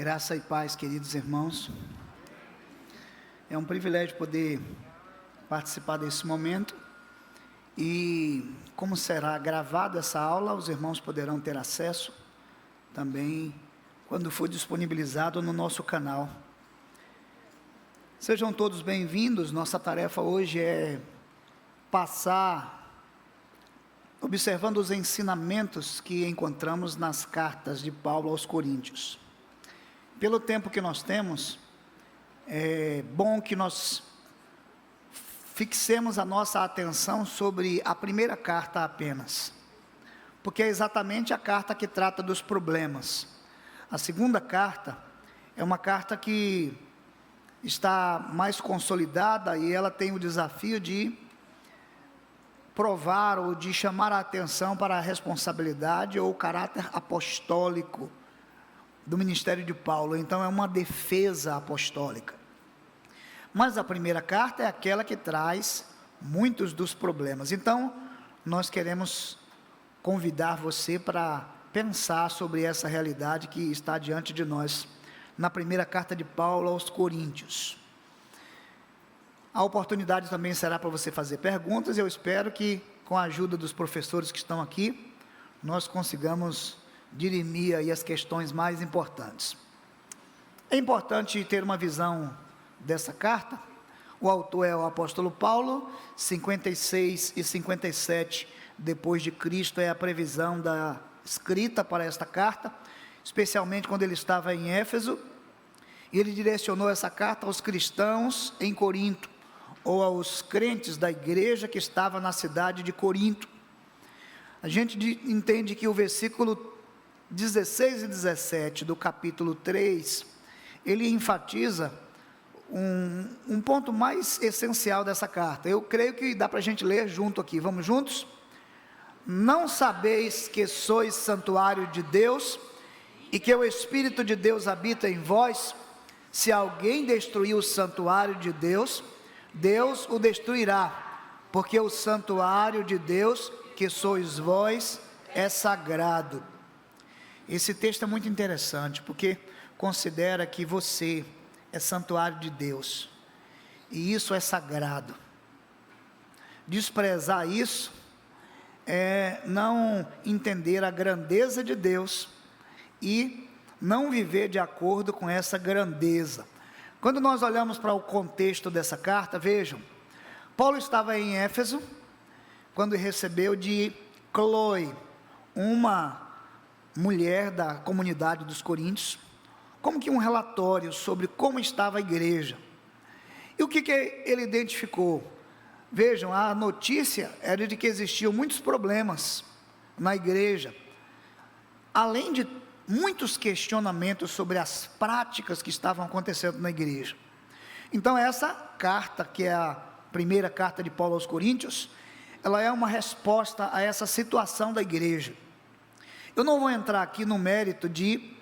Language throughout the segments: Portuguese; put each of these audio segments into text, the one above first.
Graça e paz, queridos irmãos. É um privilégio poder participar desse momento e, como será gravada essa aula, os irmãos poderão ter acesso também quando for disponibilizado no nosso canal. Sejam todos bem-vindos. Nossa tarefa hoje é passar observando os ensinamentos que encontramos nas cartas de Paulo aos Coríntios. Pelo tempo que nós temos, é bom que nós fixemos a nossa atenção sobre a primeira carta apenas, porque é exatamente a carta que trata dos problemas. A segunda carta é uma carta que está mais consolidada e ela tem o desafio de provar ou de chamar a atenção para a responsabilidade ou o caráter apostólico do ministério de Paulo. Então é uma defesa apostólica. Mas a primeira carta é aquela que traz muitos dos problemas. Então nós queremos convidar você para pensar sobre essa realidade que está diante de nós na primeira carta de Paulo aos Coríntios. A oportunidade também será para você fazer perguntas. Eu espero que, com a ajuda dos professores que estão aqui, nós consigamos dirimir aí as questões mais importantes. É importante ter uma visão dessa carta. O autor é o apóstolo Paulo. 56 e 57 depois de Cristo é a previsão da escrita para esta carta, especialmente quando ele estava em Éfeso, e ele direcionou essa carta aos cristãos em Corinto, ou aos crentes da igreja que estava na cidade de Corinto. A gente entende que o versículo 16 e 17 do capítulo 3, ele enfatiza um ponto mais essencial dessa carta. Eu creio que dá para a gente ler junto aqui. Vamos juntos? Não sabeis que sois santuário de Deus e que o Espírito de Deus habita em vós? Se alguém destruir o santuário de Deus, Deus o destruirá, porque o santuário de Deus, que sois vós, é sagrado. Esse texto é muito interessante, porque considera que você é santuário de Deus, e isso é sagrado. Desprezar isso é não entender a grandeza de Deus, e não viver de acordo com essa grandeza. Quando nós olhamos para o contexto dessa carta, vejam, Paulo estava em Éfeso, quando recebeu de Cloe, uma mulher da comunidade dos Coríntios, como que um relatório sobre como estava a igreja. E o que ele identificou? Vejam, a notícia era de que existiam muitos problemas na igreja, além de muitos questionamentos sobre as práticas que estavam acontecendo na igreja. Então essa carta, que é a primeira carta de Paulo aos Coríntios, ela é uma resposta a essa situação da igreja. Eu não vou entrar aqui no mérito de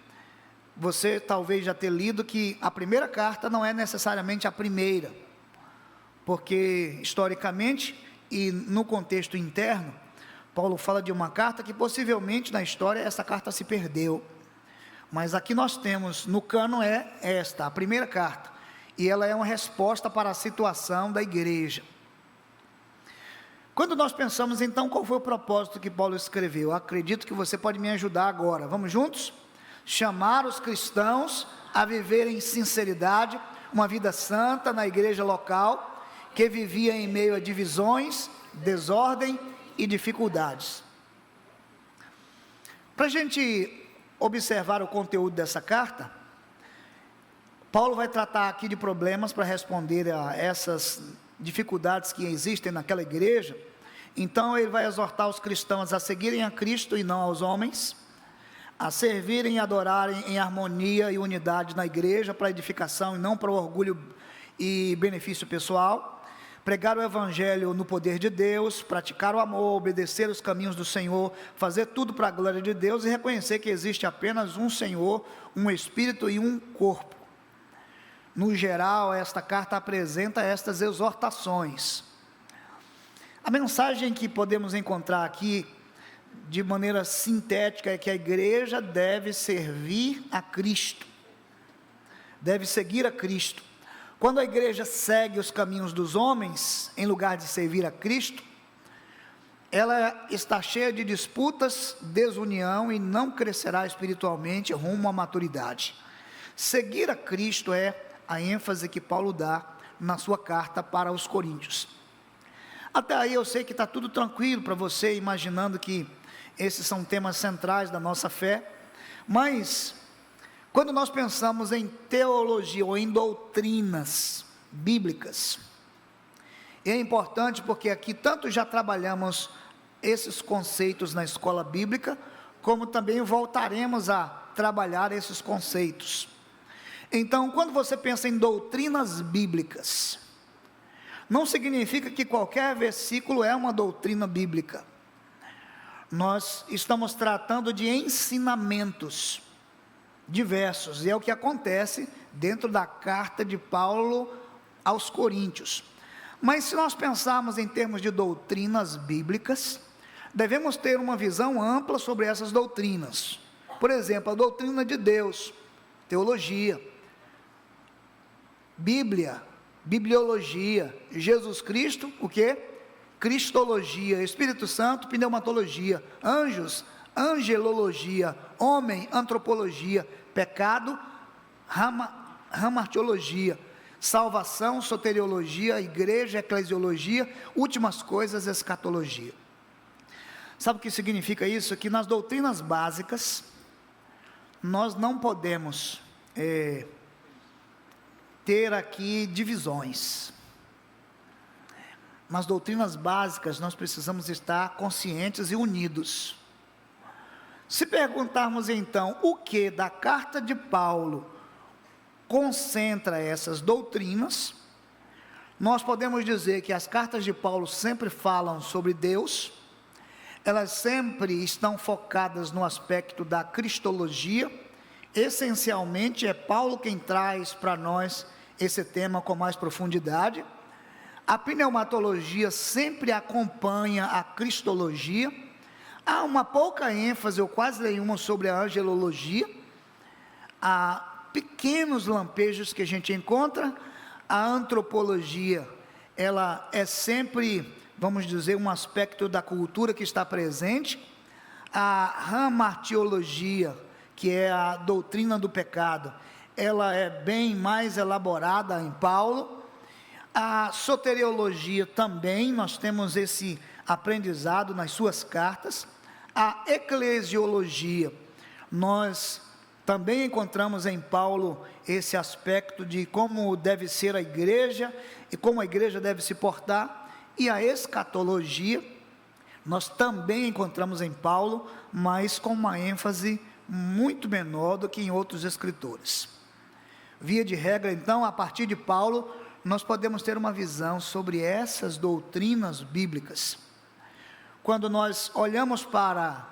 você talvez já ter lido que a primeira carta não é necessariamente a primeira, porque historicamente e no contexto interno, Paulo fala de uma carta que possivelmente na história essa carta se perdeu. Mas aqui nós temos, no cano é esta, a primeira carta, e ela é uma resposta para a situação da igreja. Quando nós pensamos então qual foi o propósito que Paulo escreveu, eu acredito que você pode me ajudar agora. Vamos juntos? Chamar os cristãos a viver em sinceridade, uma vida santa na igreja local, que vivia em meio a divisões, desordem e dificuldades. Para a gente observar o conteúdo dessa carta, Paulo vai tratar aqui de problemas para responder a essas dificuldades que existem naquela igreja. Então ele vai exortar os cristãos a seguirem a Cristo e não aos homens, a servirem e adorarem em harmonia e unidade na igreja, para edificação e não para o orgulho e benefício pessoal, pregar o evangelho no poder de Deus, praticar o amor, obedecer os caminhos do Senhor, fazer tudo para a glória de Deus e reconhecer que existe apenas um Senhor, um Espírito e um corpo. No geral, esta carta apresenta estas exortações. A mensagem que podemos encontrar aqui de maneira sintética é que a igreja deve servir a Cristo. deve seguir a Cristo. Quando a igreja segue os caminhos dos homens, em lugar de servir a Cristo, ela está cheia de disputas, desunião e não crescerá espiritualmente rumo à maturidade. Seguir a Cristo é a ênfase que Paulo dá na sua carta para os Coríntios. Até aí eu sei que está tudo tranquilo para você, imaginando que esses são temas centrais da nossa fé, mas quando nós pensamos em teologia ou em doutrinas bíblicas, é importante porque aqui tanto já trabalhamos esses conceitos na escola bíblica, como também voltaremos a trabalhar esses conceitos. Então, quando você pensa em doutrinas bíblicas, não significa que qualquer versículo é uma doutrina bíblica. Nós estamos tratando de ensinamentos diversos, e é o que acontece dentro da carta de Paulo aos Coríntios. Mas se nós pensarmos em termos de doutrinas bíblicas, devemos ter uma visão ampla sobre essas doutrinas. Por exemplo, a doutrina de Deus, teologia, Bíblia, bibliologia, Jesus Cristo, o que? Cristologia, Espírito Santo, pneumatologia, anjos, angelologia, homem, antropologia, pecado, ramartiologia, salvação, soteriologia, igreja, eclesiologia, últimas coisas, escatologia. Sabe o que significa isso? Que nas doutrinas básicas, nós não podemos ter aqui divisões. Nas doutrinas básicas, nós precisamos estar conscientes e unidos. Se perguntarmos então, o que da carta de Paulo concentra essas doutrinas, nós podemos dizer que as cartas de Paulo sempre falam sobre Deus, elas sempre estão focadas no aspecto da cristologia. Essencialmente é Paulo quem traz para nós esse tema com mais profundidade. A pneumatologia sempre acompanha a cristologia. Há uma pouca ênfase, ou quase nenhuma, sobre a angelologia. Há pequenos lampejos que a gente encontra. A antropologia, ela é sempre, vamos dizer, um aspecto da cultura que está presente. A ramartiologia, que é a doutrina do pecado, ela é bem mais elaborada em Paulo. A soteriologia também, nós temos esse aprendizado nas suas cartas. A eclesiologia, nós também encontramos em Paulo esse aspecto de como deve ser a igreja e como a igreja deve se portar. E a escatologia, nós também encontramos em Paulo, mas com uma ênfase muito menor do que em outros escritores. Via de regra, então, a partir de Paulo, nós podemos ter uma visão sobre essas doutrinas bíblicas. Quando nós olhamos para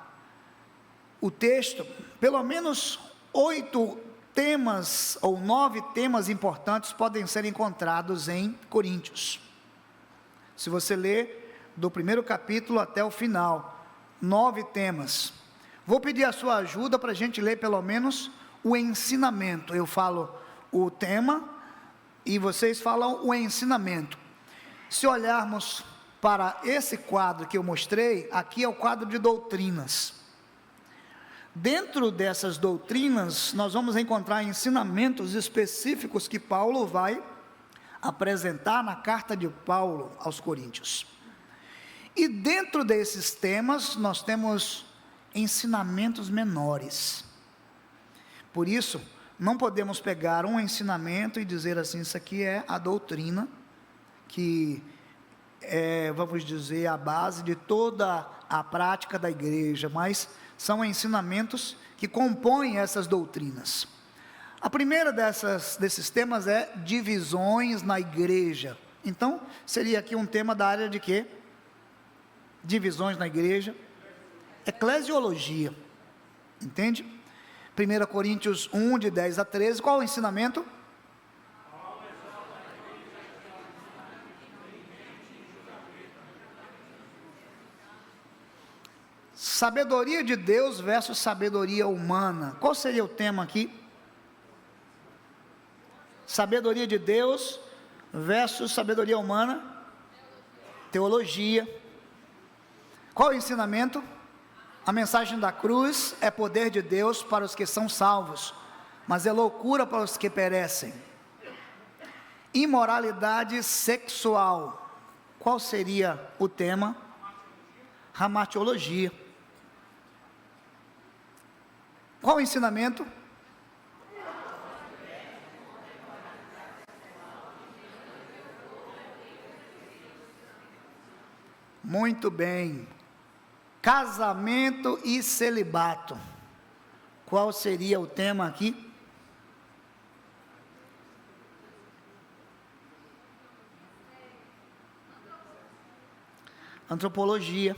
o texto, pelo menos 8 temas ou 9 temas importantes podem ser encontrados em Coríntios. Se você ler do primeiro capítulo até o final, 9 temas. Vou pedir a sua ajuda para a gente ler pelo menos o ensinamento. Eu falo o tema e vocês falam o ensinamento. Se olharmos para esse quadro que eu mostrei, aqui é o quadro de doutrinas. Dentro dessas doutrinas, nós vamos encontrar ensinamentos específicos que Paulo vai apresentar na carta de Paulo aos Coríntios. E dentro desses temas, nós temos ensinamentos menores. Por isso, não podemos pegar um ensinamento e dizer assim, isso aqui é a doutrina, que é, vamos dizer, a base de toda a prática da igreja, mas são ensinamentos que compõem essas doutrinas. A primeira desses temas é divisões na igreja. Então, seria aqui um tema da área de quê? Divisões na igreja. Eclesiologia. Entende? 1 Coríntios 1, de 10 a 13, qual o ensinamento? Sabedoria de Deus versus sabedoria humana. Qual seria o tema aqui? Sabedoria de Deus versus sabedoria humana, teologia. Qual o ensinamento? A mensagem da cruz é poder de Deus para os que são salvos, mas é loucura para os que perecem. Imoralidade sexual. Qual seria o tema? Ramatiologia. Qual o ensinamento? Muito bem. Casamento e celibato. Qual seria o tema aqui? Antropologia.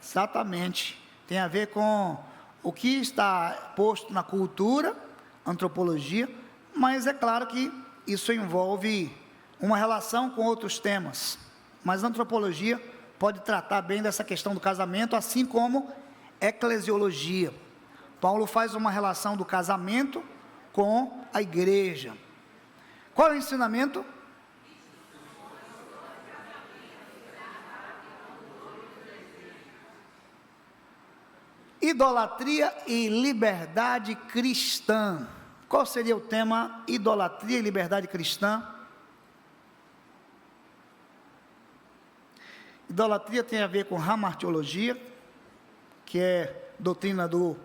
Exatamente. Tem a ver com o que está posto na cultura, antropologia, mas é claro que isso envolve uma relação com outros temas. Mas a antropologia pode tratar bem dessa questão do casamento, assim como eclesiologia. Paulo faz uma relação do casamento com a igreja. Qual é o ensinamento? Idolatria e liberdade cristã. Qual seria o tema? Idolatria e liberdade cristã. Idolatria tem a ver com hamartiologia, que é doutrina do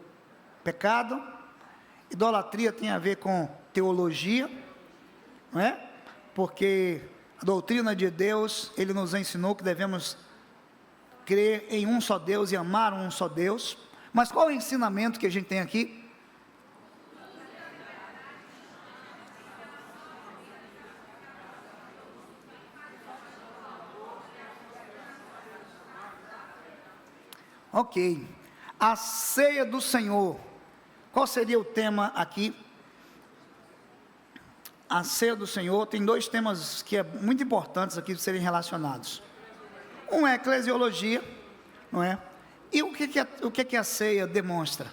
pecado. Idolatria tem a ver com teologia, não é? Porque a doutrina de Deus, Ele nos ensinou que devemos crer em um só Deus e amar um só Deus. Mas qual é o ensinamento que a gente tem aqui? Ok. A ceia do Senhor. Qual seria o tema aqui? A ceia do Senhor. Tem dois temas que é muito importantes aqui de serem relacionados. Um é eclesiologia, não é? E o que a ceia demonstra?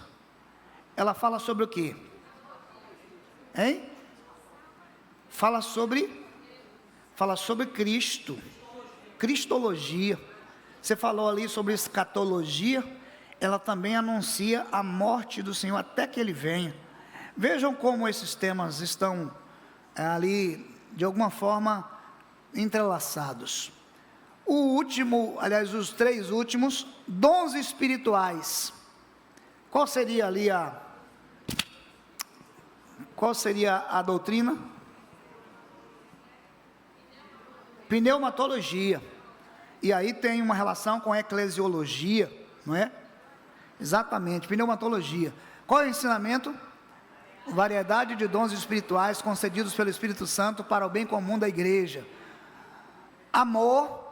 Ela fala sobre o quê? Hein? Fala sobre Cristo. Cristologia. Você falou ali sobre escatologia. Ela também anuncia a morte do Senhor até que Ele venha. Vejam como esses temas estão ali, de alguma forma, entrelaçados. O último, aliás, os três últimos, dons espirituais. Qual seria ali qual seria a doutrina? Pneumatologia. E aí tem uma relação com a eclesiologia, não é? Exatamente, pneumatologia. Qual é o ensinamento? Variedade de dons espirituais concedidos pelo Espírito Santo para o bem comum da igreja. Amor,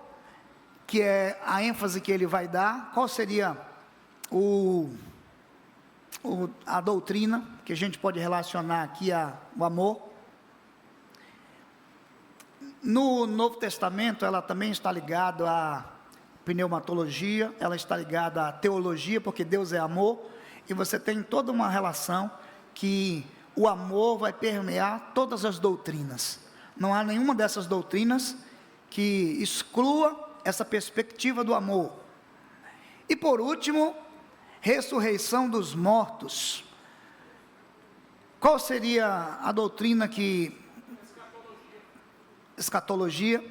que é a ênfase que ele vai dar. Qual seria a doutrina que a gente pode relacionar aqui ao amor? No Novo Testamento, ela também está ligada à pneumatologia, ela está ligada à teologia, porque Deus é amor, e você tem toda uma relação que o amor vai permear todas as doutrinas. Não há nenhuma dessas doutrinas que exclua essa perspectiva do amor. E por último, ressurreição dos mortos. Qual seria a doutrina que... Escatologia.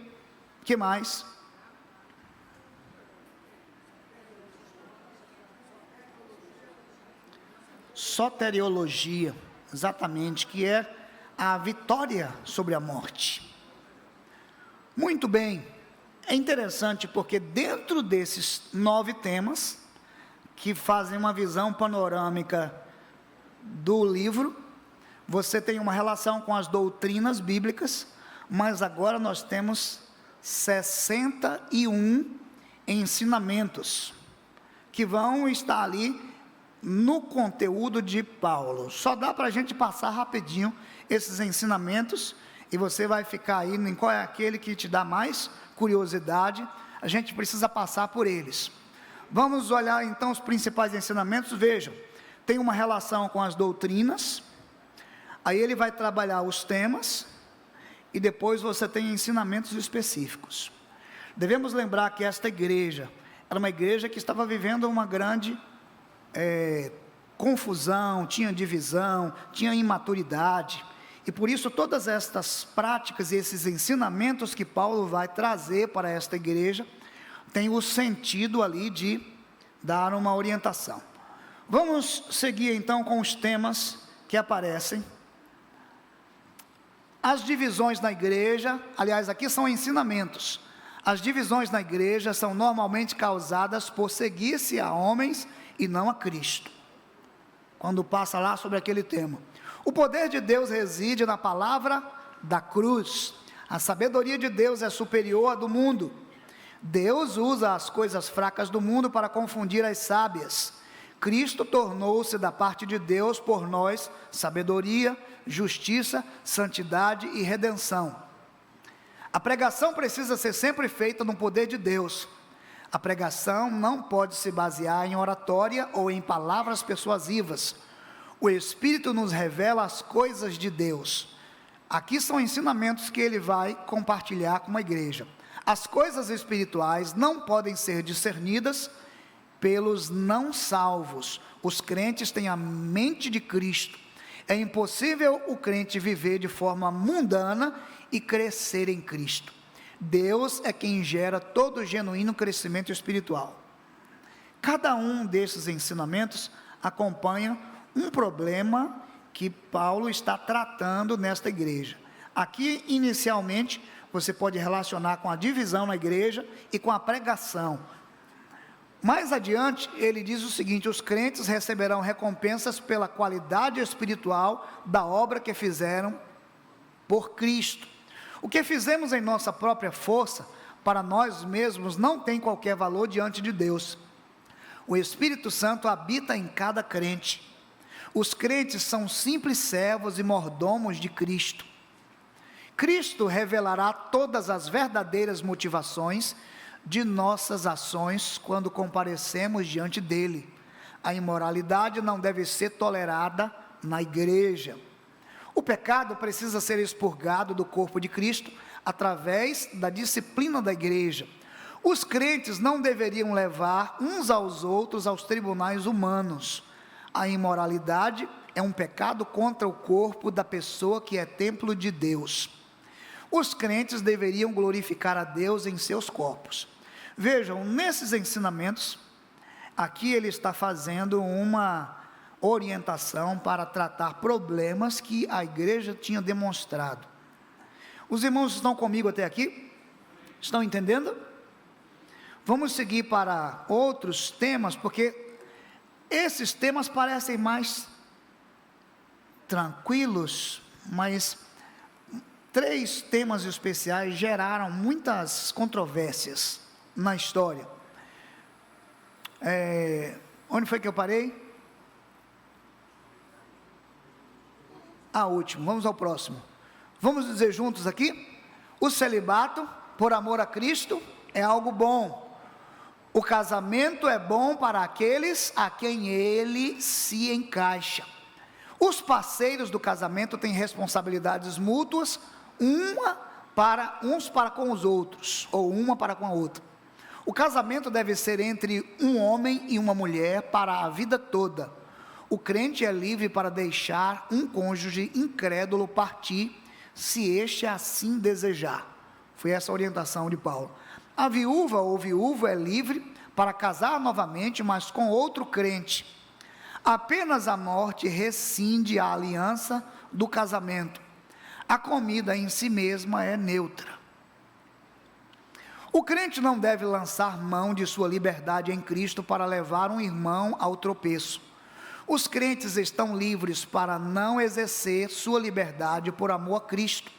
Que mais? Soteriologia, exatamente, que é a vitória sobre a morte. Muito bem. É interessante porque dentro desses 9 temas, que fazem uma visão panorâmica do livro, você tem uma relação com as doutrinas bíblicas, mas agora nós temos 61 ensinamentos, que vão estar ali no conteúdo de Paulo. Só dá para a gente passar rapidinho esses ensinamentos, e você vai ficar aí em qual é aquele que te dá mais curiosidade. A gente precisa passar por eles. Vamos olhar então os principais ensinamentos. Vejam, tem uma relação com as doutrinas, Aí ele vai trabalhar os temas, e depois você tem ensinamentos específicos. Devemos lembrar que esta igreja era uma igreja que estava vivendo uma grande confusão, tinha divisão, tinha imaturidade, e por isso todas estas práticas e esses ensinamentos que Paulo vai trazer para esta igreja, tem o sentido ali de dar uma orientação. Vamos seguir então com os temas que aparecem. As divisões na igreja, aliás, aqui são ensinamentos. As divisões na igreja são normalmente causadas por seguir-se a homens e não a Cristo. Quando passa lá sobre aquele tema. O poder de Deus reside na palavra da cruz. A sabedoria de Deus é superior à do mundo. Deus usa as coisas fracas do mundo para confundir as sábias. Cristo tornou-se da parte de Deus por nós sabedoria, justiça, santidade e redenção. A pregação precisa ser sempre feita no poder de Deus. A pregação não pode se basear em oratória ou em palavras persuasivas. O Espírito nos revela as coisas de Deus. Aqui são ensinamentos que ele vai compartilhar com a igreja. As coisas espirituais não podem ser discernidas pelos não salvos. Os crentes têm a mente de Cristo. É impossível o crente viver de forma mundana e crescer em Cristo. Deus é quem gera todo o genuíno crescimento espiritual. Cada um desses ensinamentos acompanha um problema que Paulo está tratando nesta igreja. Aqui, inicialmente, você pode relacionar com a divisão na igreja e com a pregação. Mais adiante, ele diz o seguinte: os crentes receberão recompensas pela qualidade espiritual da obra que fizeram por Cristo. O que fizemos em nossa própria força, para nós mesmos, não tem qualquer valor diante de Deus. O Espírito Santo habita em cada crente. Os crentes são simples servos e mordomos de Cristo. Cristo revelará todas as verdadeiras motivações de nossas ações quando comparecemos diante dele. A imoralidade não deve ser tolerada na igreja. O pecado precisa ser expurgado do corpo de Cristo através da disciplina da igreja. Os crentes não deveriam levar uns aos outros aos tribunais humanos. A imoralidade é um pecado contra o corpo da pessoa que é templo de Deus. Os crentes deveriam glorificar a Deus em seus corpos. Vejam, nesses ensinamentos, aqui ele está fazendo uma orientação para tratar problemas que a igreja tinha demonstrado. Os irmãos estão comigo até aqui? Estão entendendo? Vamos seguir para outros temas, porque esses temas parecem mais tranquilos, mas 3 temas especiais geraram muitas controvérsias na história. Onde foi que eu parei? Último, vamos ao próximo. Vamos dizer juntos aqui: o celibato, por amor a Cristo, é algo bom. O casamento é bom para aqueles a quem ele se encaixa. Os parceiros do casamento têm responsabilidades mútuas, uns para com os outros, ou uma para com a outra. O casamento deve ser entre um homem e uma mulher para a vida toda. O crente é livre para deixar um cônjuge incrédulo partir, se este assim desejar. Foi essa a orientação de Paulo. A viúva ou viúvo é livre para casar novamente, mas com outro crente. Apenas a morte rescinde a aliança do casamento. A comida em si mesma é neutra. O crente não deve lançar mão de sua liberdade em Cristo para levar um irmão ao tropeço. Os crentes estão livres para não exercer sua liberdade por amor a Cristo.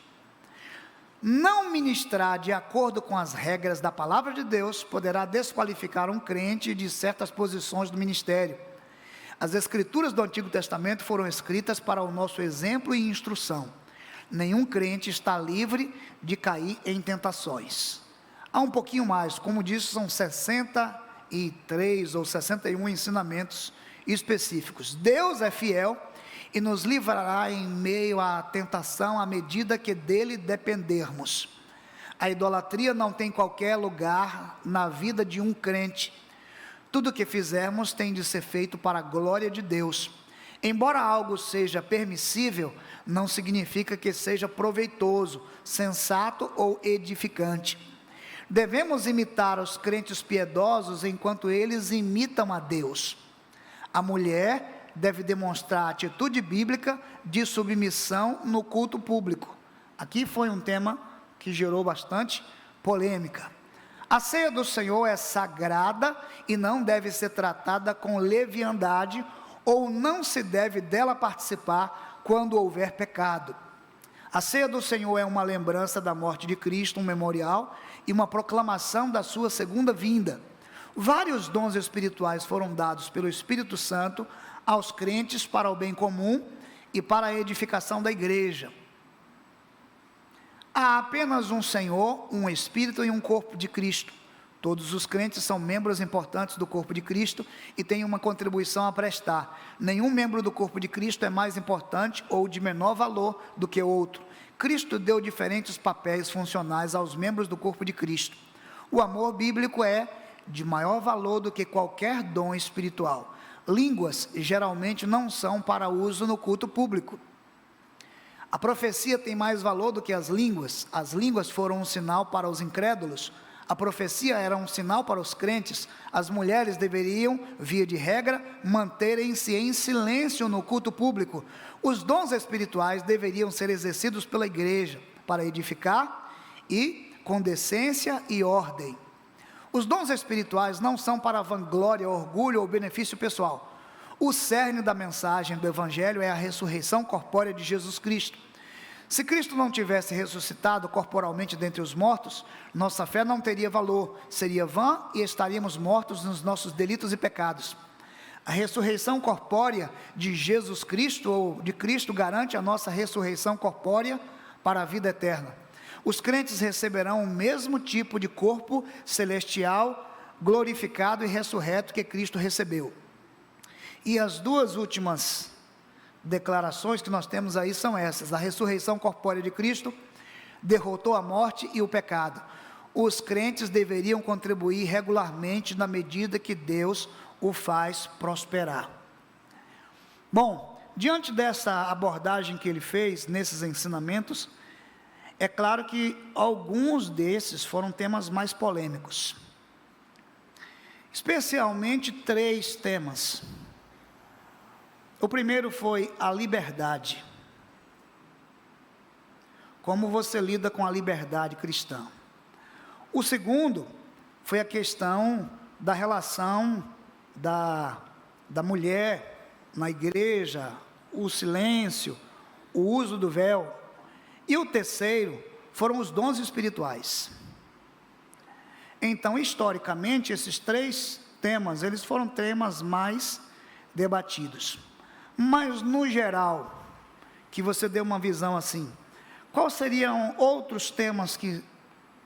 Não ministrar de acordo com as regras da palavra de Deus poderá desqualificar um crente de certas posições do ministério. As escrituras do Antigo Testamento foram escritas para o nosso exemplo e instrução. Nenhum crente está livre de cair em tentações. Há um pouquinho mais, como disse, são 63 ou 61 ensinamentos específicos. Deus é fiel e nos livrará em meio à tentação à medida que dele dependermos. A idolatria não tem qualquer lugar na vida de um crente. Tudo o que fizermos tem de ser feito para a glória de Deus. Embora algo seja permissível, não significa que seja proveitoso, sensato ou edificante. Devemos imitar os crentes piedosos enquanto eles imitam a Deus. A mulher deve demonstrar atitude bíblica de submissão no culto público. Aqui foi um tema que gerou bastante polêmica. A ceia do Senhor é sagrada e não deve ser tratada com leviandade, ou não se deve dela participar quando houver pecado. A ceia do Senhor é uma lembrança da morte de Cristo, um memorial e uma proclamação da sua segunda vinda. Vários dons espirituais foram dados pelo Espírito Santo aos crentes para o bem comum e para a edificação da igreja. Há apenas um Senhor, um Espírito e um corpo de Cristo. Todos os crentes são membros importantes do corpo de Cristo e têm uma contribuição a prestar. Nenhum membro do corpo de Cristo é mais importante ou de menor valor do que outro. Cristo deu diferentes papéis funcionais aos membros do corpo de Cristo. O amor bíblico é de maior valor do que qualquer dom espiritual. Línguas geralmente não são para uso no culto público. A profecia tem mais valor do que as línguas. As línguas foram um sinal para os incrédulos. A profecia era um sinal para os crentes. As mulheres deveriam, via de regra, manterem-se em silêncio no culto público. Os dons espirituais deveriam ser exercidos pela igreja para edificar e com decência e ordem. Os dons espirituais não são para vanglória, orgulho ou benefício pessoal. O cerne da mensagem do Evangelho é a ressurreição corpórea de Jesus Cristo. Se Cristo não tivesse ressuscitado corporalmente dentre os mortos, nossa fé não teria valor, seria vã e estaríamos mortos nos nossos delitos e pecados. A ressurreição corpórea de Jesus Cristo, ou de Cristo, garante a nossa ressurreição corpórea para a vida eterna. Os crentes receberão o mesmo tipo de corpo celestial, glorificado e ressurreto que Cristo recebeu. E as duas últimas declarações que nós temos aí são essas: a ressurreição corpórea de Cristo derrotou a morte e o pecado. Os crentes deveriam contribuir regularmente na medida que Deus o faz prosperar. Bom, diante dessa abordagem que ele fez nesses ensinamentos, é claro que alguns desses foram temas mais polêmicos, especialmente 3 temas. O primeiro foi a liberdade. Como você lida com a liberdade cristã? O segundo foi a questão da relação da mulher na igreja, o silêncio, o uso do véu. E o terceiro foram os dons espirituais. Então, historicamente, esses 3 temas, eles foram temas mais debatidos. Mas, no geral, que você dê uma visão assim, quais seriam outros temas que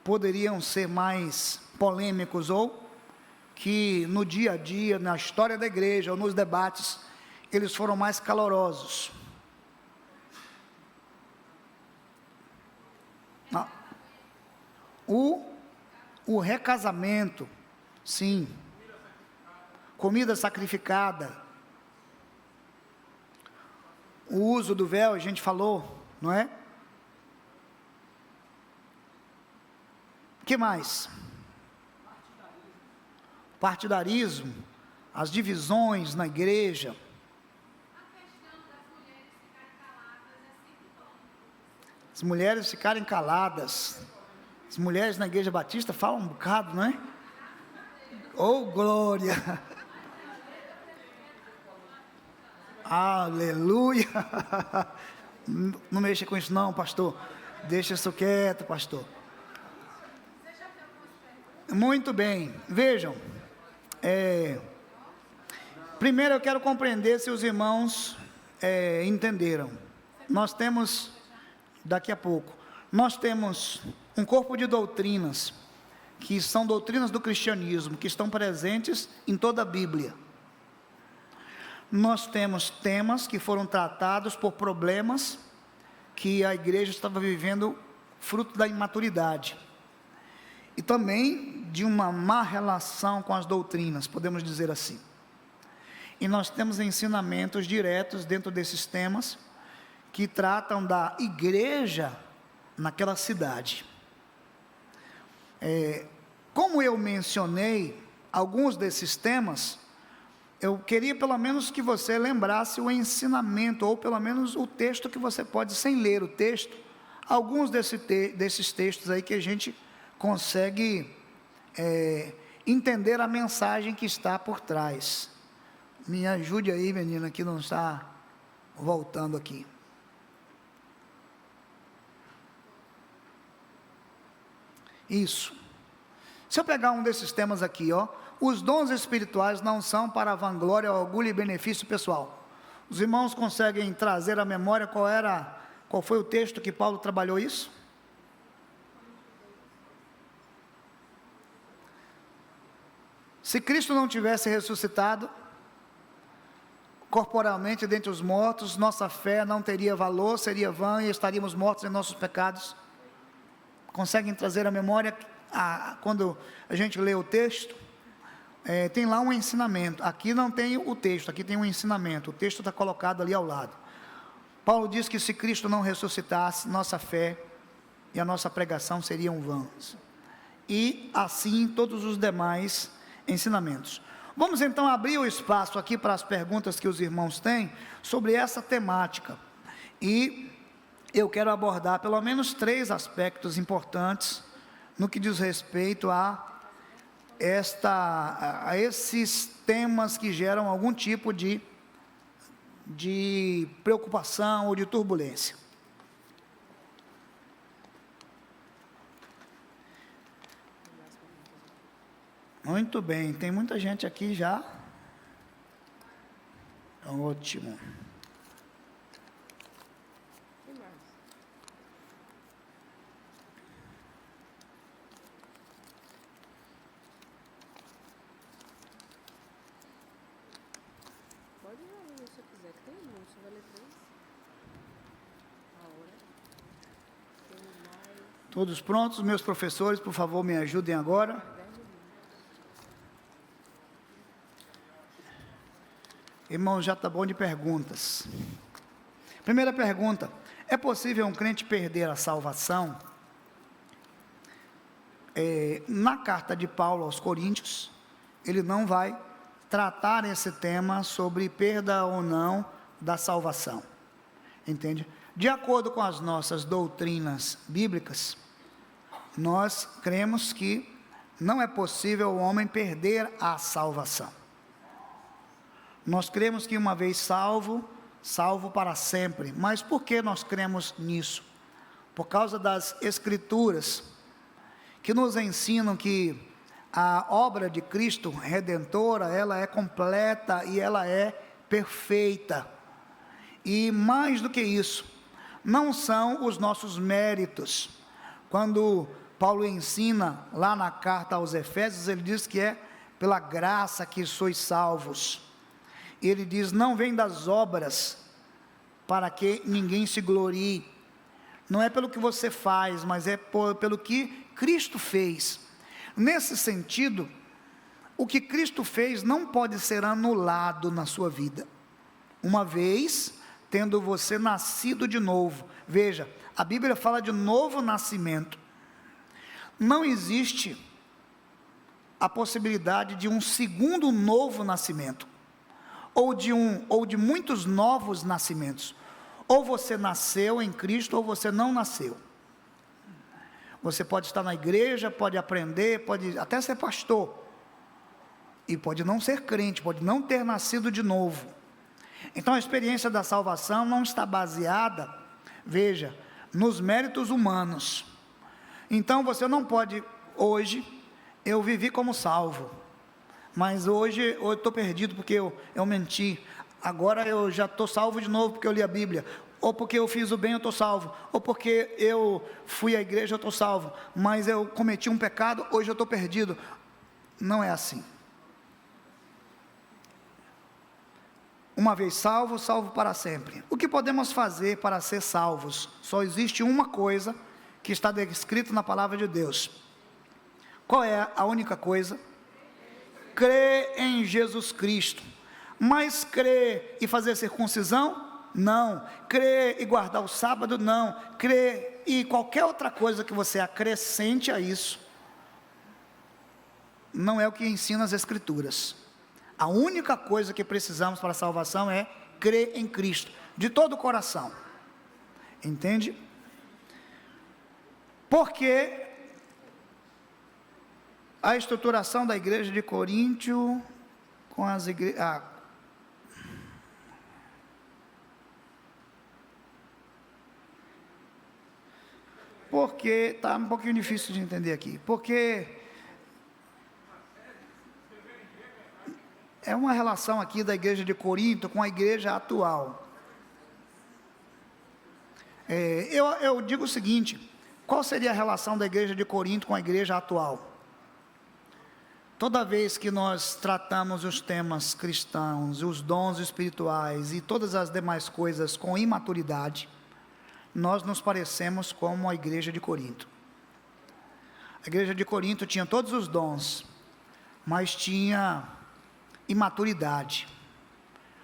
poderiam ser mais polêmicos, ou que no dia a dia, na história da igreja, ou nos debates, eles foram mais calorosos? O recasamento, sim. Comida sacrificada. O uso do véu, a gente falou, não é? O que mais? Partidarismo, as divisões na igreja. As mulheres ficarem caladas. As mulheres na igreja batista falam um bocado, não é? Oh, glória! Aleluia! Não mexa com isso não, pastor. Deixa isso quieto, pastor. Muito bem, vejam. Primeiro eu quero compreender se os irmãos entenderam. Nós temos, daqui a pouco, nós temos um corpo de doutrinas, que são doutrinas do cristianismo, que estão presentes em toda a Bíblia. nós temos temas que foram tratados por problemas que a igreja estava vivendo, fruto da imaturidade, e também de uma má relação com as doutrinas, podemos dizer assim. E nós temos ensinamentos diretos dentro desses temas, que tratam da igreja naquela cidade. Como eu mencionei alguns desses temas, eu queria pelo menos que você lembrasse o ensinamento, ou pelo menos o texto que você pode, sem ler o texto, alguns desses textos aí que a gente consegue entender a mensagem que está por trás. Me ajude aí, menina, que não está voltando aqui. Isso. Se eu pegar um desses temas aqui, ó, os dons espirituais não são para vanglória, orgulho e benefício pessoal. Os irmãos conseguem trazer à memória qual foi o texto que Paulo trabalhou isso? Se Cristo não tivesse ressuscitado corporalmente dentre os mortos, nossa fé não teria valor, seria vã e estaríamos mortos em nossos pecados. Conseguem trazer à memória, quando a gente lê o texto, tem lá um ensinamento. Aqui não tem o texto, aqui tem um ensinamento. O texto está colocado ali ao lado. Paulo diz que se Cristo não ressuscitasse, nossa fé e a nossa pregação seriam vãs. E assim todos os demais ensinamentos. Vamos então abrir o espaço aqui para as perguntas que os irmãos têm sobre essa temática. E eu quero abordar pelo menos 3 aspectos importantes no que diz respeito a esses temas que geram algum tipo de preocupação ou de turbulência. Muito bem, tem muita gente aqui já. Ótimo. Pode ler se você quiser, que tem um monte, você vai ler 3. A hora. Tem mais. Todos prontos? Meus professores, por favor, me ajudem agora. 10 minutos. Irmão, já está bom de perguntas. Primeira pergunta: é possível um crente perder a salvação? Na carta de Paulo aos Coríntios, ele não vai tratar esse tema sobre perda ou não da salvação, entende? De acordo com as nossas doutrinas bíblicas, nós cremos que não é possível o homem perder a salvação. Nós cremos que uma vez salvo, salvo para sempre. Mas por que nós cremos nisso? Por causa das Escrituras, que nos ensinam que a obra de Cristo redentora, ela é completa e ela é perfeita. E mais do que isso, não são os nossos méritos. Quando Paulo ensina lá na carta aos Efésios, ele diz que é pela graça que sois salvos. Ele diz: não vem das obras, para que ninguém se glorie. Não é pelo que você faz, mas é pelo que Cristo fez. Nesse sentido, o que Cristo fez não pode ser anulado na sua vida, uma vez tendo você nascido de novo. Veja, a Bíblia fala de novo nascimento. Não existe a possibilidade de um segundo novo nascimento, ou de muitos novos nascimentos. Ou você nasceu em Cristo, ou você não nasceu. Você pode estar na igreja, pode aprender, pode até ser pastor, e pode não ser crente, pode não ter nascido de novo. Então a experiência da salvação não está baseada, veja, nos méritos humanos. Então você não pode, hoje, eu vivi como salvo, mas hoje eu estou perdido porque eu menti, agora eu já estou salvo de novo porque eu li a Bíblia, ou porque eu fiz o bem eu estou salvo, ou porque eu fui à igreja eu estou salvo, mas eu cometi um pecado, hoje eu estou perdido. Não é assim. Uma vez salvo, salvo para sempre. O que podemos fazer para ser salvos? Só existe uma coisa que está descrito na palavra de Deus. Qual é a única coisa? Crer em Jesus Cristo. Mas crer e fazer circuncisão? Não. Crer e guardar o sábado? Não. Crer e qualquer outra coisa que você acrescente a isso, não é o que ensina as Escrituras. A única coisa que precisamos para a salvação é crer em Cristo, de todo o coração. Entende? Porque a estruturação da igreja de Coríntio com as igrejas... Porque está um pouquinho difícil de entender aqui. Porque é uma relação aqui da igreja de Corinto com a igreja atual. Eu digo o seguinte: qual seria a relação da igreja de Corinto com a igreja atual? Toda vez que nós tratamos os temas cristãos, os dons espirituais e todas as demais coisas com imaturidade, nós nos parecemos como a igreja de Corinto. A igreja de Corinto tinha todos os dons, mas tinha imaturidade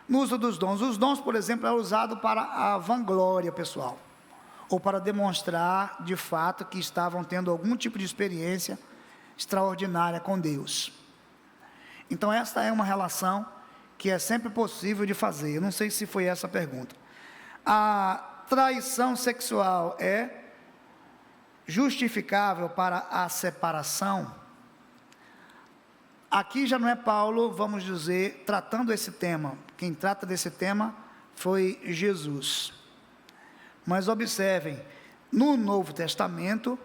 no uso dos dons. Os dons, por exemplo, eram usados para a vanglória pessoal, ou para demonstrar de fato que estavam tendo algum tipo de experiência extraordinária com Deus. Então esta é uma relação que é sempre possível de fazer. Eu não sei se foi essa a pergunta. A traição sexual é justificável para a separação? Aqui já não é Paulo, vamos dizer, tratando esse tema. Quem trata desse tema foi Jesus. Mas observem, no Novo Testamento,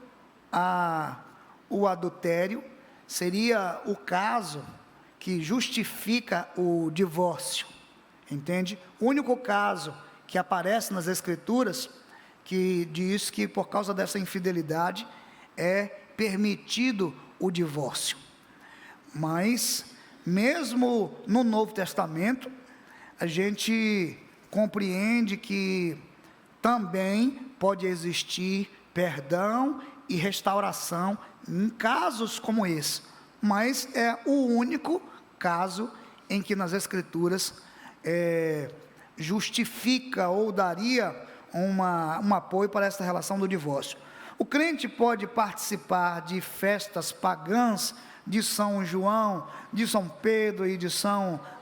o adultério seria o caso que justifica o divórcio, entende? O único caso que aparece nas Escrituras que diz que por causa dessa infidelidade é permitido o divórcio. Mas mesmo no Novo Testamento a gente compreende que também pode existir perdão e restauração em casos como esse, mas é o único caso em que nas Escrituras justifica ou daria um apoio para essa relação do divórcio. O crente pode participar de festas pagãs, de São João, de São Pedro e de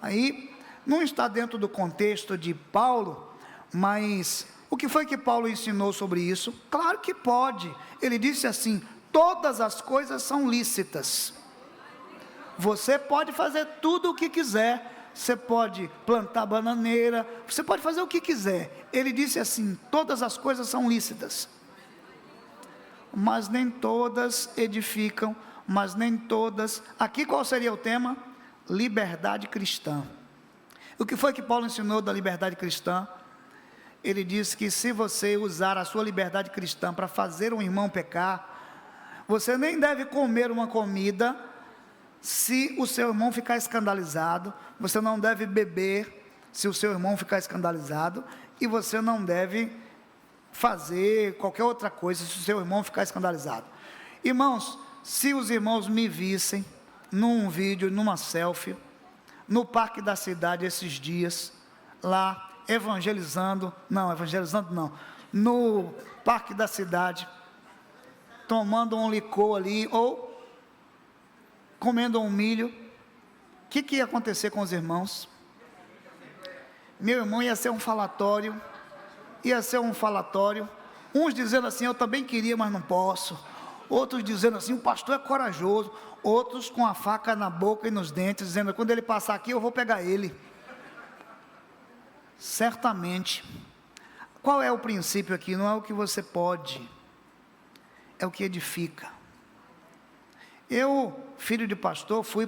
aí não está dentro do contexto de Paulo, mas o que foi que Paulo ensinou sobre isso? Claro que pode. Ele disse assim: todas as coisas são lícitas. Você pode fazer tudo o que quiser. Você pode plantar bananeira, você pode fazer o que quiser. Ele disse assim: todas as coisas são lícitas, mas nem todas edificam, mas nem todas. Aqui qual seria o tema? Liberdade cristã. O que foi que Paulo ensinou da liberdade cristã? Ele disse que se você usar a sua liberdade cristã para fazer um irmão pecar, você nem deve comer uma comida se o seu irmão ficar escandalizado, você não deve beber se o seu irmão ficar escandalizado, e você não deve fazer qualquer outra coisa se o seu irmão ficar escandalizado. Irmãos, se os irmãos me vissem num vídeo, numa selfie, no parque da cidade esses dias, lá evangelizando não, no parque da cidade, tomando um licor ali, ou comendo um milho, o que ia acontecer com os irmãos? Meu irmão, ia ser um falatório, uns dizendo assim: eu também queria, mas não posso. Outros dizendo assim: o pastor é corajoso. Outros com a faca na boca e nos dentes, dizendo: quando ele passar aqui eu vou pegar ele. Certamente. Qual é o princípio aqui? Não é o que você pode, é o que edifica. Eu, filho de pastor, fui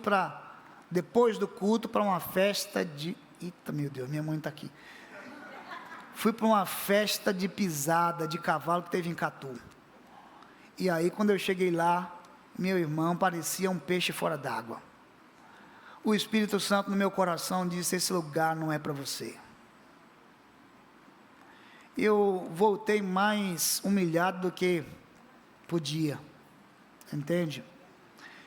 depois do culto, para uma festa de... Eita, meu Deus, minha mãe está aqui. Fui para uma festa de pisada de cavalo que teve em Catu. E aí, quando eu cheguei lá, meu irmão parecia um peixe fora d'água. o Espírito Santo no meu coração disse: esse lugar não é para você. Eu voltei mais humilhado do que podia, entende?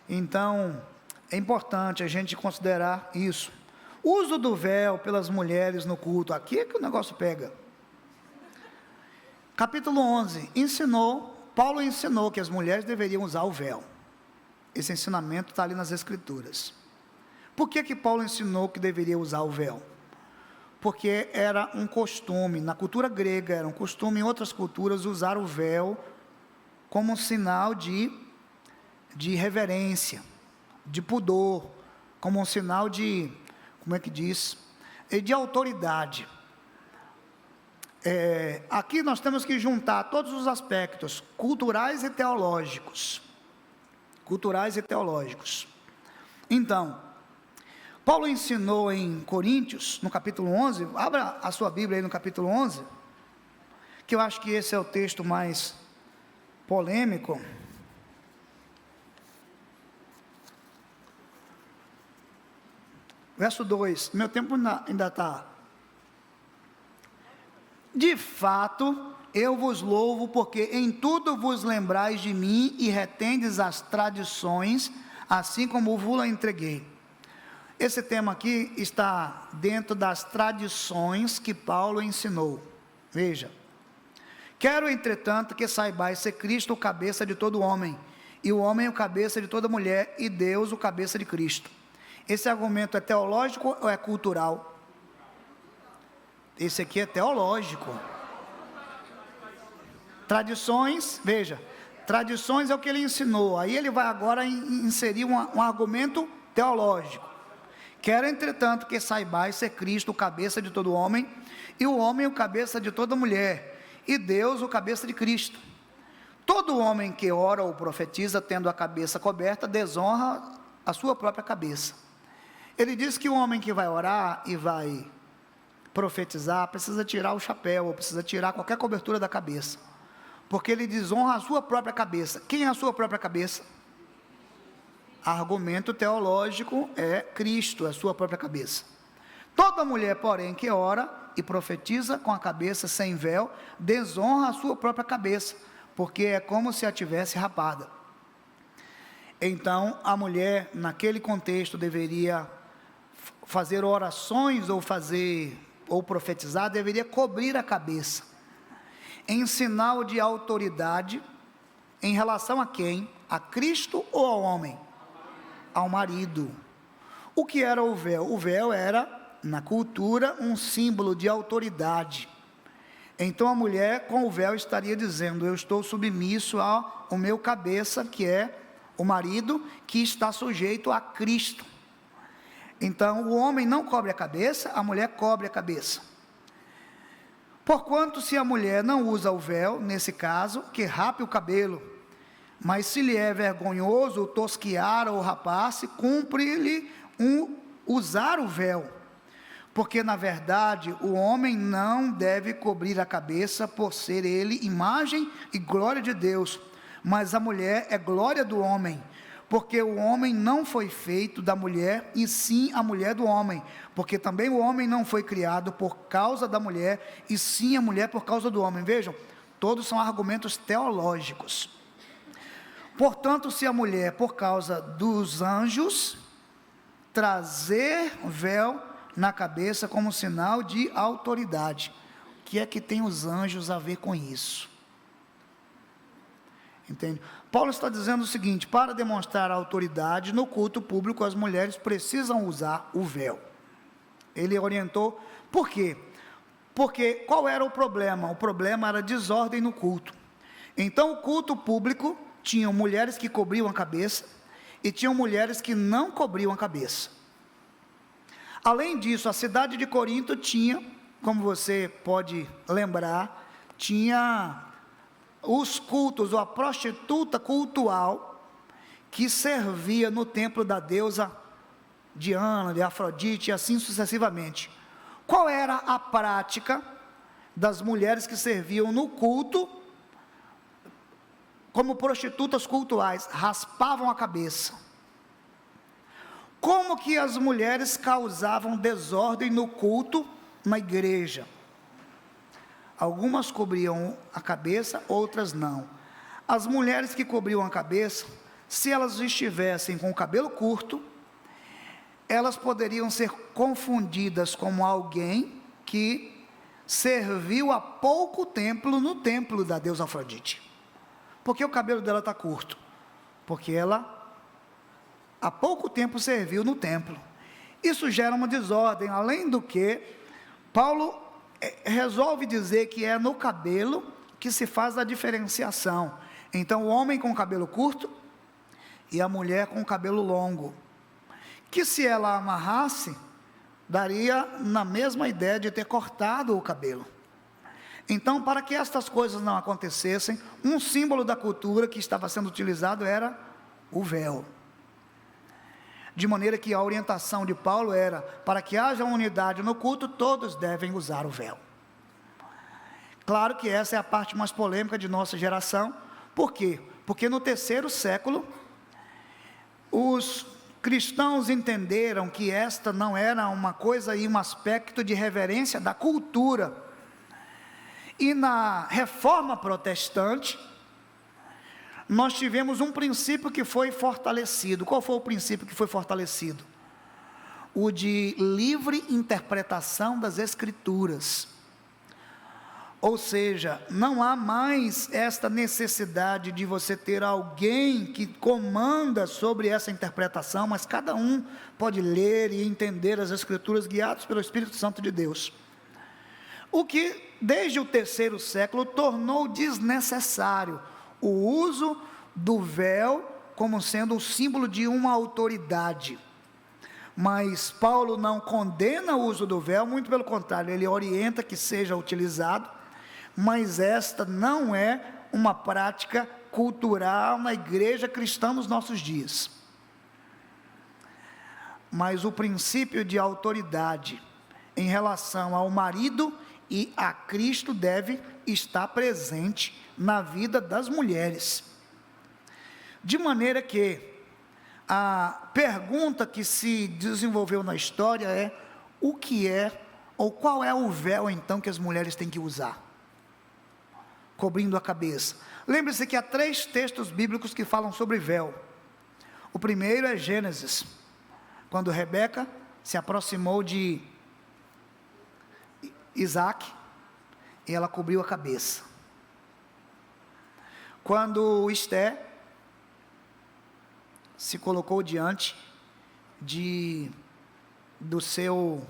Então, é importante a gente considerar isso. O uso do véu pelas mulheres no culto, aqui é que o negócio pega. Capítulo 11, Paulo ensinou que as mulheres deveriam usar o véu. Esse ensinamento está ali nas Escrituras. Por que Paulo ensinou que deveria usar o véu? Porque era um costume, na cultura grega, era um costume em outras culturas usar o véu como um sinal de reverência, de pudor, como um sinal de, como é que diz? De autoridade. Aqui nós temos que juntar todos os aspectos culturais e teológicos. Culturais e teológicos. Então, Paulo ensinou em Coríntios, no capítulo 11, abra a sua Bíblia aí no capítulo 11, que eu acho que esse é o texto mais polêmico. Verso 2, meu tempo ainda está. De fato, eu vos louvo, porque em tudo vos lembrais de mim e retendes as tradições, assim como vos entreguei. Esse tema aqui está dentro das tradições que Paulo ensinou. Veja: quero, entretanto, que saibais ser Cristo o cabeça de todo homem, e o homem o cabeça de toda mulher, e Deus o cabeça de Cristo. Esse argumento é teológico ou é cultural? Esse aqui é teológico. Tradições, veja, tradições é o que ele ensinou. Aí ele vai agora inserir um argumento teológico. Quero, entretanto, que saibais ser Cristo o cabeça de todo homem, e o homem o cabeça de toda mulher, e Deus o cabeça de Cristo. Todo homem que ora ou profetiza tendo a cabeça coberta, desonra a sua própria cabeça. Ele diz que o homem que vai orar e vai profetizar, precisa tirar o chapéu, ou precisa tirar qualquer cobertura da cabeça, porque ele desonra a sua própria cabeça. Quem é a sua própria cabeça? Argumento teológico é Cristo, é a sua própria cabeça. Toda mulher, porém, que ora e profetiza com a cabeça sem véu, desonra a sua própria cabeça, porque é como se a tivesse rapada. Então, a mulher, naquele contexto, deveria fazer orações ou profetizar, deveria cobrir a cabeça, em sinal de autoridade, em relação a quem? A Cristo ou ao homem? Ao marido. O que era o véu? O véu era, na cultura, um símbolo de autoridade. Então a mulher com o véu estaria dizendo: eu estou submisso ao meu cabeça, que é o marido, que está sujeito a Cristo. Então o homem não cobre a cabeça, a mulher cobre a cabeça. Porquanto, se a mulher não usa o véu, nesse caso, que rape o cabelo, mas se lhe é vergonhoso tosquiar ou rapar-se, cumpre-lhe usar o véu, porque na verdade o homem não deve cobrir a cabeça, por ser ele imagem e glória de Deus, mas a mulher é glória do homem, porque o homem não foi feito da mulher, e sim a mulher do homem, porque também o homem não foi criado por causa da mulher, e sim a mulher por causa do homem. Vejam, todos são argumentos teológicos. Portanto, se a mulher, por causa dos anjos, trazer véu na cabeça como sinal de autoridade, o que é que tem os anjos a ver com isso? Entende? Paulo está dizendo o seguinte: para demonstrar a autoridade no culto público, as mulheres precisam usar o véu. Ele orientou, por quê? Porque qual era o problema? O problema era desordem no culto. Então o culto público tinham mulheres que cobriam a cabeça, e tinham mulheres que não cobriam a cabeça. Além disso, a cidade de Corinto tinha, como você pode lembrar, tinha os cultos, ou a prostituta cultual, que servia no templo da deusa Diana, de Afrodite, e assim sucessivamente. Qual era a prática das mulheres que serviam no culto, como prostitutas cultuais? Raspavam a cabeça. como que as mulheres causavam desordem no culto na igreja. Algumas cobriam a cabeça, outras não. As mulheres que cobriam a cabeça, se elas estivessem com o cabelo curto, elas poderiam ser confundidas como alguém que serviu há pouco tempo no templo da deusa Afrodite. Por que o cabelo dela está curto? Porque ela há pouco tempo serviu no templo. Isso gera uma desordem, além do que Paulo resolve dizer que é no cabelo que se faz a diferenciação. Então o homem com cabelo curto e a mulher com cabelo longo, que se ela amarrasse, daria na mesma ideia de ter cortado o cabelo. Então, para que estas coisas não acontecessem, um símbolo da cultura que estava sendo utilizado era o véu. De maneira que a orientação de Paulo era, para que haja unidade no culto, todos devem usar o véu. Claro que essa é a parte mais polêmica de nossa geração. Por quê? Porque no 3º século, os cristãos entenderam que esta não era uma coisa e um aspecto de reverência da cultura. E na reforma protestante, nós tivemos um princípio que foi fortalecido. Qual foi o princípio que foi fortalecido? O de livre interpretação das Escrituras. Ou seja, não há mais esta necessidade de você ter alguém que comanda sobre essa interpretação, mas cada um pode ler e entender as Escrituras guiados pelo Espírito Santo de Deus. O que, desde o 3º século, tornou desnecessário o uso do véu como sendo um símbolo de uma autoridade. Mas Paulo não condena o uso do véu, muito pelo contrário, ele orienta que seja utilizado, mas esta não é uma prática cultural na igreja cristã nos nossos dias. Mas o princípio de autoridade em relação ao marido e a Cristo deve estar presente na vida das mulheres. De maneira que a pergunta que se desenvolveu na história é: o que é, ou qual é o véu então que as mulheres têm que usar? Cobrindo a cabeça. Lembre-se que há 3 textos bíblicos que falam sobre véu. O primeiro é Gênesis, quando Rebeca se aproximou de Isaac, e ela cobriu a cabeça. Quando Esté se colocou diante do seu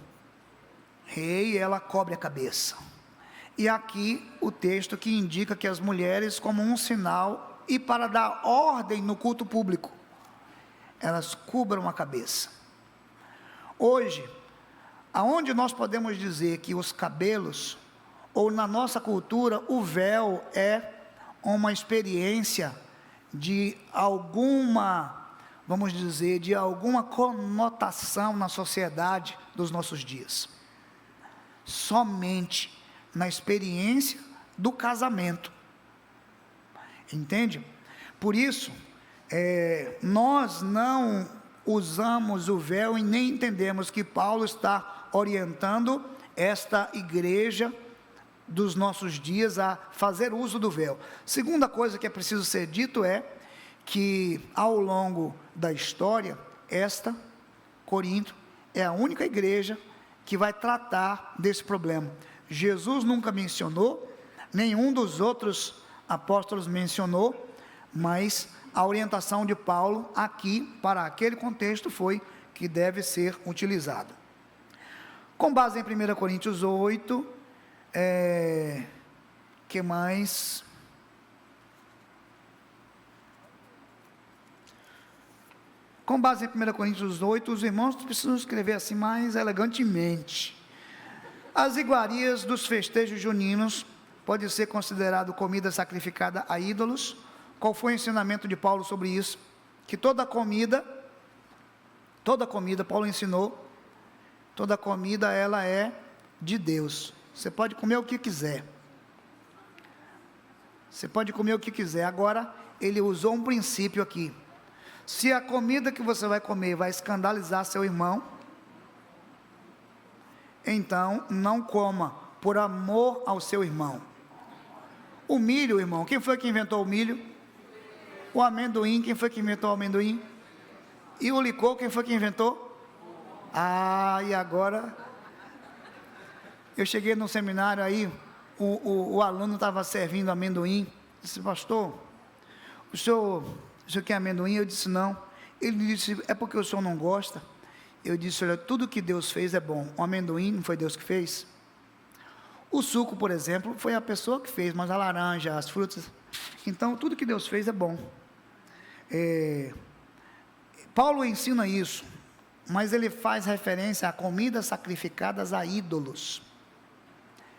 rei, ela cobre a cabeça. E aqui o texto que indica que as mulheres, como um sinal, e para dar ordem no culto público, elas cubram a cabeça. Hoje, aonde nós podemos dizer que os cabelos, ou na nossa cultura, o véu é uma experiência de alguma, vamos dizer, de alguma conotação na sociedade dos nossos dias. Somente na experiência do casamento. Entende? Por isso, nós não usamos o véu e nem entendemos que Paulo está orientando esta igreja dos nossos dias a fazer uso do véu. Segunda coisa que é preciso ser dito é que ao longo da história, Corinto é a única igreja que vai tratar desse problema. Jesus nunca mencionou, nenhum dos outros apóstolos mencionou, mas a orientação de Paulo aqui, para aquele contexto, foi que deve ser utilizado. Com base em 1 Coríntios 8, que mais? Com base em 1 Coríntios 8, os irmãos precisam escrever assim mais elegantemente. As iguarias dos festejos juninos pode ser considerado comida sacrificada a ídolos. Qual foi o ensinamento de Paulo sobre isso? Que toda comida, Paulo ensinou, toda comida ela é de Deus. Você pode comer o que quiser. Agora, ele usou um princípio aqui. Se a comida que você vai comer vai escandalizar seu irmão, então não coma por amor ao seu irmão. O milho, irmão, quem foi que inventou o milho? O amendoim, quem foi que inventou o amendoim? E o licor, quem foi que inventou? E agora? Eu cheguei no seminário aí, o aluno estava servindo amendoim. Disse, pastor, o senhor quer amendoim? Eu disse, não. Ele disse, é porque o senhor não gosta? Eu disse, olha, tudo que Deus fez é bom. O amendoim não foi Deus que fez? O suco, por exemplo, foi a pessoa que fez, mas a laranja, as frutas. Então, tudo que Deus fez é bom. Paulo ensina isso, mas ele faz referência a comidas sacrificadas a ídolos.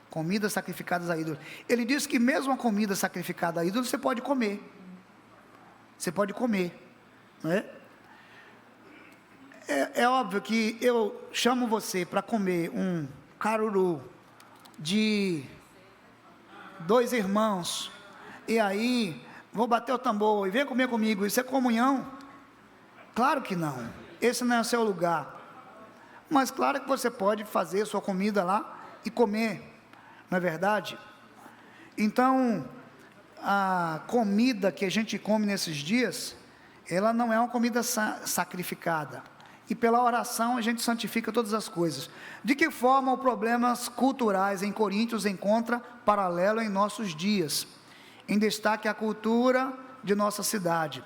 Comidas sacrificadas a ídolos. Ele diz que mesmo a comida sacrificada a ídolos, você pode comer. Você pode comer, não é? É óbvio que eu chamo você para comer um caruru de 2 irmãos, e aí vou bater o tambor e vem comer comigo, isso é comunhão? Claro que não, esse não é o seu lugar, mas claro que você pode fazer sua comida lá e comer, não é verdade? Então, a comida que a gente come nesses dias, ela não é uma comida sacrificada, e pela oração a gente santifica todas as coisas. De que forma os problemas culturais em Coríntios encontra paralelo em nossos dias? Em destaque a cultura de nossa cidade.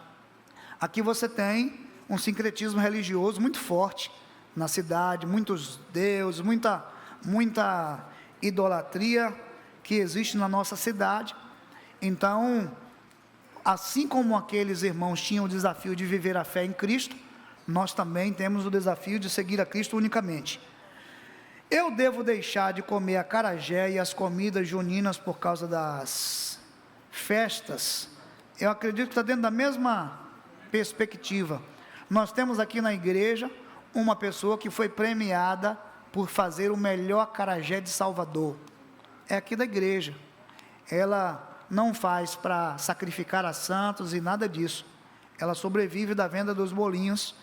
Aqui você tem um sincretismo religioso muito forte na cidade, muitos deuses, muita idolatria que existe na nossa cidade. Então, assim como aqueles irmãos tinham o desafio de viver a fé em Cristo, nós também temos o desafio de seguir a Cristo unicamente. Eu devo deixar de comer acarajé e as comidas juninas por causa das festas? Eu acredito que está dentro da mesma perspectiva. Nós temos aqui na igreja uma pessoa que foi premiada por fazer o melhor acarajé de Salvador. É aqui da igreja. Ela não faz para sacrificar a santos e nada disso. Ela sobrevive da venda dos bolinhos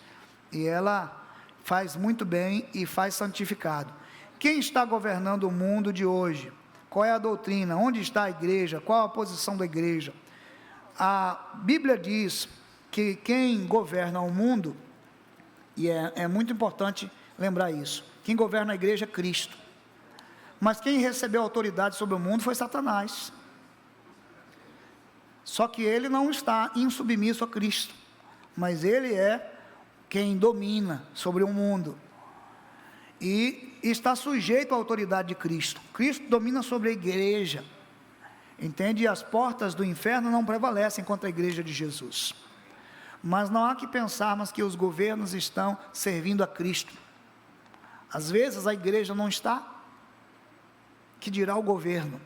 e ela faz muito bem e faz santificado. Quem está governando o mundo de hoje? Qual é a doutrina? Onde está a igreja? Qual a posição da igreja? A Bíblia diz que quem governa o mundo, e é muito importante lembrar isso, quem governa a igreja é Cristo, mas quem recebeu autoridade sobre o mundo foi Satanás, só que ele não está insubmisso a Cristo, mas ele é quem domina sobre o mundo, e está sujeito à autoridade de Cristo. Cristo domina sobre a igreja, entende? E as portas do inferno não prevalecem contra a igreja de Jesus. Mas não há que pensarmos que os governos estão servindo a Cristo. Às vezes a igreja não está, que dirá o governo?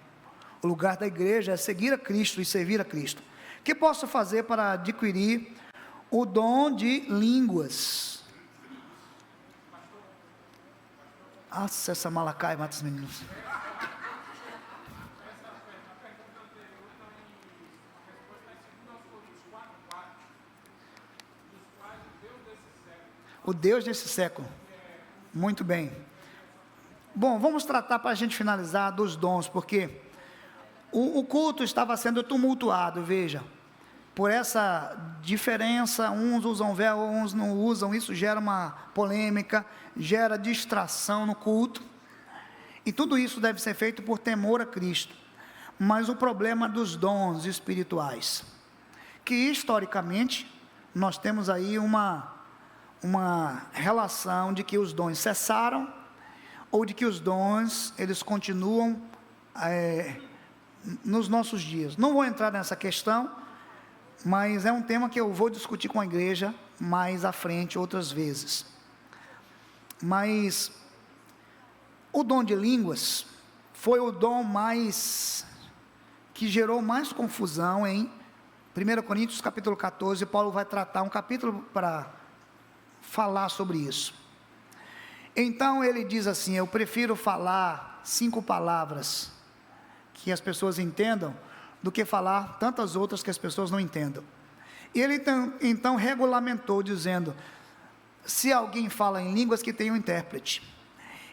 O lugar da igreja é seguir a Cristo e servir a Cristo. O que posso fazer para adquirir o dom de línguas? Nossa, essa Malacai mata os meninos. O Deus desse século. Muito bem. Bom, vamos tratar, para a gente finalizar, dos dons, porque o culto estava sendo tumultuado, veja, por essa diferença, uns usam véu, uns não usam, isso gera uma polêmica, gera distração no culto, e tudo isso deve ser feito por temor a Cristo. Mas o problema dos dons espirituais, que historicamente, nós temos aí uma relação de que os dons cessaram, ou de que os dons, eles continuam nos nossos dias. Não vou entrar nessa questão, mas é um tema que eu vou discutir com a igreja mais à frente, outras vezes. Mas o dom de línguas foi o dom que gerou mais confusão em 1 Coríntios capítulo 14, Paulo vai tratar um capítulo para falar sobre isso. Então ele diz assim: eu prefiro falar 5 palavras que as pessoas entendam, do que falar tantas outras que as pessoas não entendam. E ele então regulamentou, dizendo: se alguém fala em línguas, que tenha um intérprete.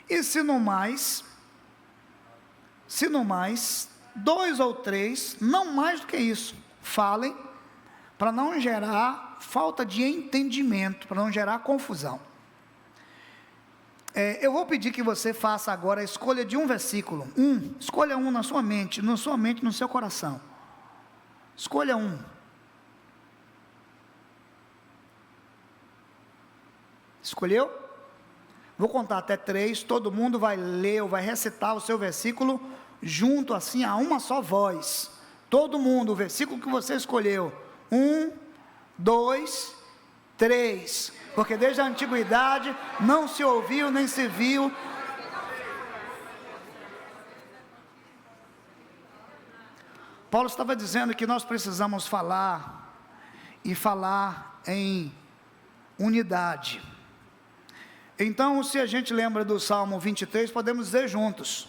E se no mais, 2 ou 3, não mais do que isso, falem, para não gerar falta de entendimento, para não gerar confusão. Eu vou pedir que você faça agora a escolha de um versículo, escolha um na sua mente, no seu coração. Escolha um. Escolheu? Vou contar até 3, todo mundo vai ler ou vai recitar o seu versículo junto, assim, a uma só voz. Todo mundo, o versículo que você escolheu. 1, 2, 3. Porque desde a antiguidade não se ouviu nem se viu. Paulo estava dizendo que nós precisamos falar e falar em unidade. Então, se a gente lembra do Salmo 23, podemos dizer juntos: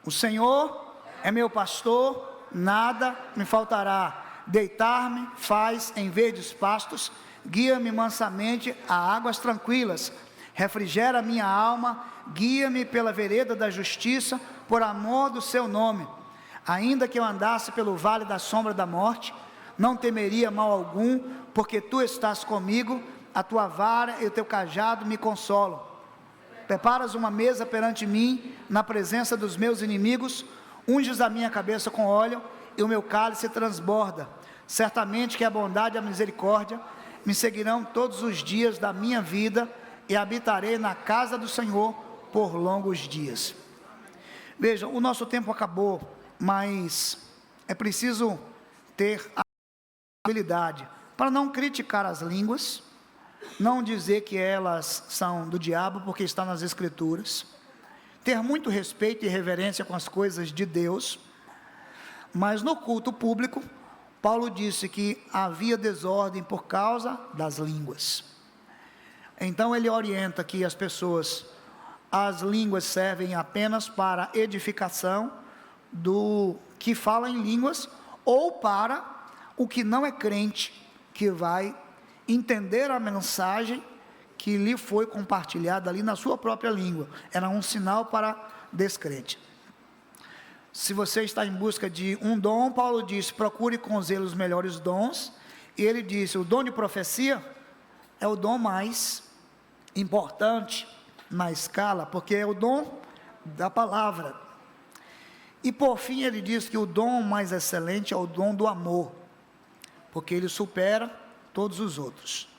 o Senhor é meu pastor, nada me faltará. Deitar-me faz em verdes pastos, guia-me mansamente a águas tranquilas, refrigera minha alma, guia-me pela vereda da justiça, por amor do seu nome. Ainda que eu andasse pelo vale da sombra da morte, não temeria mal algum, porque tu estás comigo, a tua vara e o teu cajado me consolam. Preparas uma mesa perante mim, na presença dos meus inimigos, unges a minha cabeça com óleo, e o meu cálice transborda. Certamente que a bondade e a misericórdia me seguirão todos os dias da minha vida, e habitarei na casa do Senhor por longos dias. Veja, o nosso tempo acabou, mas é preciso ter a habilidade para não criticar as línguas, não dizer que elas são do diabo, porque está nas Escrituras, ter muito respeito e reverência com as coisas de Deus. Mas no culto público, Paulo disse que havia desordem por causa das línguas. Então ele orienta que as pessoas, as línguas servem apenas para edificação do que fala em línguas, ou para o que não é crente, que vai entender a mensagem que lhe foi compartilhada ali na sua própria língua. Era um sinal para descrente. Se você está em busca de um dom, Paulo disse: procure com zelo os melhores dons. E ele disse: o dom de profecia é o dom mais importante na escala, porque é o dom da palavra. E por fim ele diz que o dom mais excelente é o dom do amor, porque ele supera todos os outros.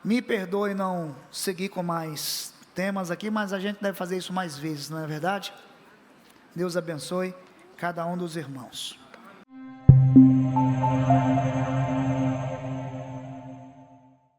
Me perdoe não seguir com mais temas aqui, mas a gente deve fazer isso mais vezes, não é verdade? Deus abençoe cada um dos irmãos.